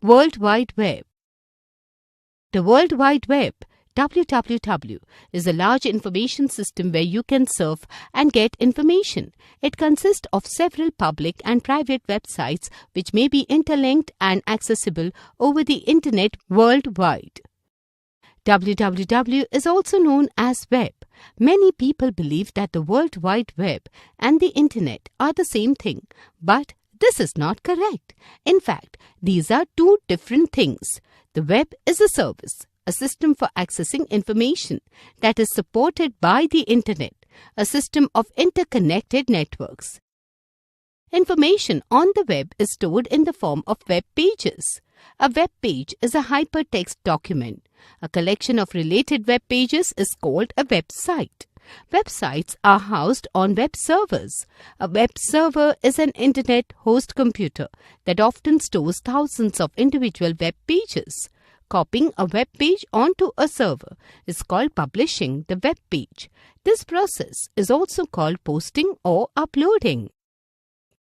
World Wide Web. The World Wide Web, WWW, is a large information system where you can surf and get information. It consists of several public and private websites which may be interlinked and accessible over the Internet worldwide. WWW is also known as Web. Many people believe that the World Wide Web and the Internet are the same thing, but this is not correct. In fact, these are two different things. The web is a service, a system for accessing information that is supported by the Internet, a system of interconnected networks. Information on the web is stored in the form of web pages. A web page is a hypertext document. A collection of related web pages is called a website. Websites are housed on web servers. A web server is an Internet host computer that often stores thousands of individual web pages. Copying a web page onto a server is called publishing the web page. This process is also called posting or uploading.